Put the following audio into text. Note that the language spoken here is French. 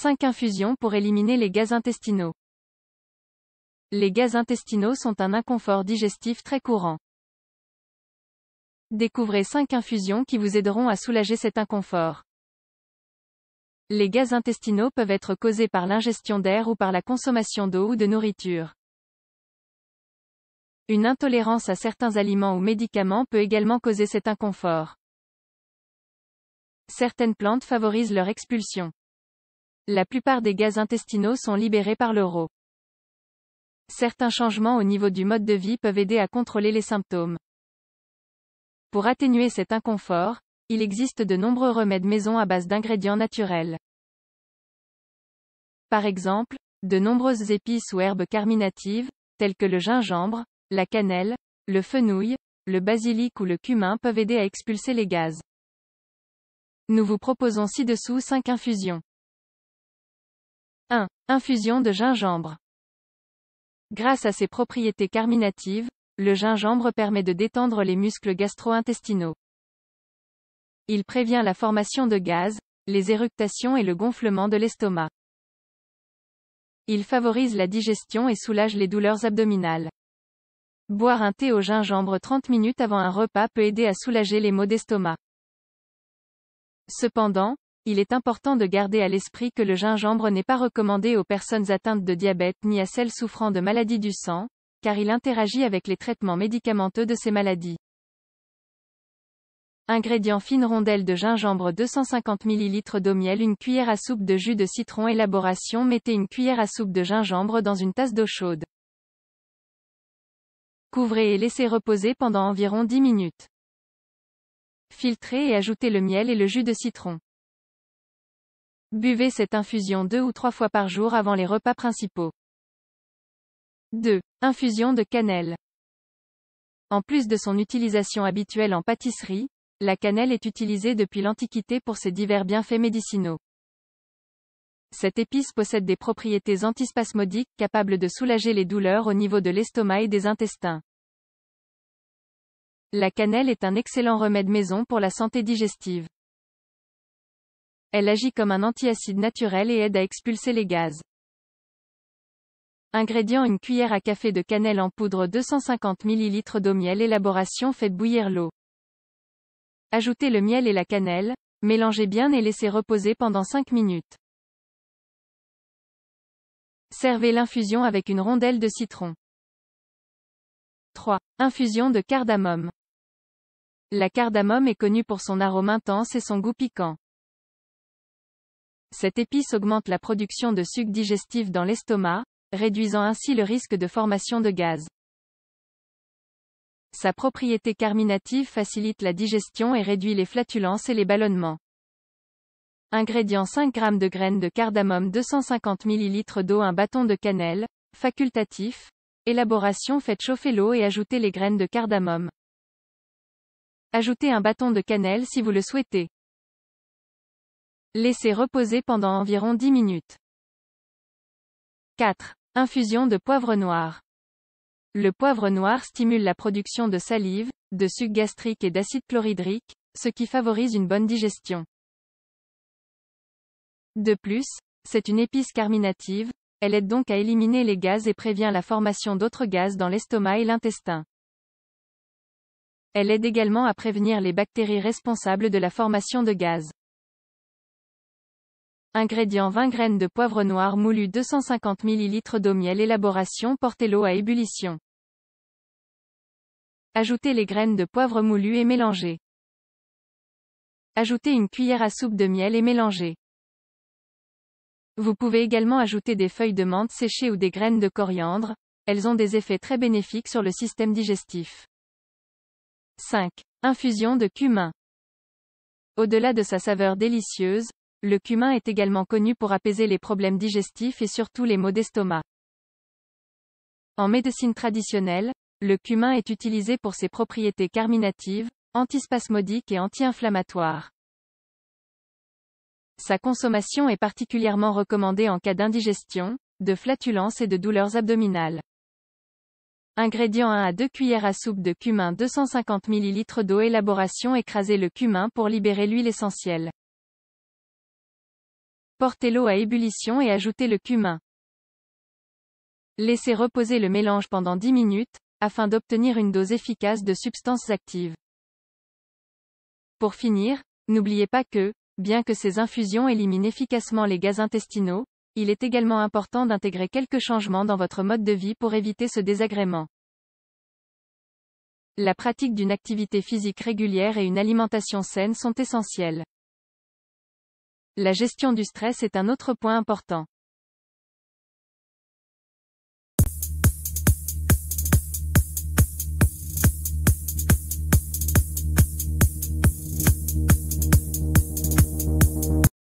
5 infusions pour éliminer les gaz intestinaux. Les gaz intestinaux sont un inconfort digestif très courant. Découvrez 5 infusions qui vous aideront à soulager cet inconfort. Les gaz intestinaux peuvent être causés par l'ingestion d'air ou par la consommation d'eau ou de nourriture. Une intolérance à certains aliments ou médicaments peut également causer cet inconfort. Certaines plantes favorisent leur expulsion. La plupart des gaz intestinaux sont libérés par le RO. Certains changements au niveau du mode de vie peuvent aider à contrôler les symptômes. Pour atténuer cet inconfort, il existe de nombreux remèdes maison à base d'ingrédients naturels. Par exemple, de nombreuses épices ou herbes carminatives, telles que le gingembre, la cannelle, le fenouil, le basilic ou le cumin peuvent aider à expulser les gaz. Nous vous proposons ci-dessous 5 infusions. 1. Infusion de gingembre. Grâce à ses propriétés carminatives, le gingembre permet de détendre les muscles gastro-intestinaux. Il prévient la formation de gaz, les éructations et le gonflement de l'estomac. Il favorise la digestion et soulage les douleurs abdominales. Boire un thé au gingembre 30 minutes avant un repas peut aider à soulager les maux d'estomac. Cependant, il est important de garder à l'esprit que le gingembre n'est pas recommandé aux personnes atteintes de diabète ni à celles souffrant de maladies du sang, car il interagit avec les traitements médicamenteux de ces maladies. Ingrédients: fines rondelles de gingembre, 250 ml d'eau, miel, une cuillère à soupe de jus de citron. Élaboration: mettez une cuillère à soupe de gingembre dans une tasse d'eau chaude. Couvrez et laissez reposer pendant environ 10 minutes. Filtrez et ajoutez le miel et le jus de citron. Buvez cette infusion 2 ou 3 fois par jour avant les repas principaux. 2. Infusion de cannelle. En plus de son utilisation habituelle en pâtisserie, la cannelle est utilisée depuis l'Antiquité pour ses divers bienfaits médicinaux. Cette épice possède des propriétés antispasmodiques capables de soulager les douleurs au niveau de l'estomac et des intestins. La cannelle est un excellent remède maison pour la santé digestive. Elle agit comme un antiacide naturel et aide à expulser les gaz. Ingrédients: une cuillère à café de cannelle en poudre, 250 ml d'eau, miel. Élaboration: faites bouillir l'eau. Ajoutez le miel et la cannelle, mélangez bien et laissez reposer pendant 5 minutes. Servez l'infusion avec une rondelle de citron. 3. Infusion de cardamome. La cardamome est connue pour son arôme intense et son goût piquant. Cette épice augmente la production de suc digestif dans l'estomac, réduisant ainsi le risque de formation de gaz. Sa propriété carminative facilite la digestion et réduit les flatulences et les ballonnements. Ingrédients: 5 g de graines de cardamome, 250 ml d'eau, un bâton de cannelle, facultatif. Élaboration: faites chauffer l'eau et ajoutez les graines de cardamome. Ajoutez un bâton de cannelle si vous le souhaitez. Laissez reposer pendant environ 10 minutes. 4. Infusion de poivre noir. Le poivre noir stimule la production de salive, de suc gastrique et d'acide chlorhydrique, ce qui favorise une bonne digestion. De plus, c'est une épice carminative, elle aide donc à éliminer les gaz et prévient la formation d'autres gaz dans l'estomac et l'intestin. Elle aide également à prévenir les bactéries responsables de la formation de gaz. Ingrédients: 20 g de poivre noir moulu, 250 ml d'eau, miel. Élaboration: portez l'eau à ébullition. Ajoutez les graines de poivre moulu et mélangez. Ajoutez une cuillère à soupe de miel et mélangez. Vous pouvez également ajouter des feuilles de menthe séchées ou des graines de coriandre, elles ont des effets très bénéfiques sur le système digestif. 5. Infusion de cumin. Au-delà de sa saveur délicieuse, le cumin est également connu pour apaiser les problèmes digestifs et surtout les maux d'estomac. En médecine traditionnelle, le cumin est utilisé pour ses propriétés carminatives, antispasmodiques et anti-inflammatoires. Sa consommation est particulièrement recommandée en cas d'indigestion, de flatulence et de douleurs abdominales. Ingrédients: 1 à 2 cuillères à soupe de cumin, 250 ml d'eau. Élaboration: écrasez le cumin pour libérer l'huile essentielle. Portez l'eau à ébullition et ajoutez le cumin. Laissez reposer le mélange pendant 10 minutes, afin d'obtenir une dose efficace de substances actives. Pour finir, n'oubliez pas que, bien que ces infusions éliminent efficacement les gaz intestinaux, il est également important d'intégrer quelques changements dans votre mode de vie pour éviter ce désagrément. La pratique d'une activité physique régulière et une alimentation saine sont essentielles. La gestion du stress est un autre point important.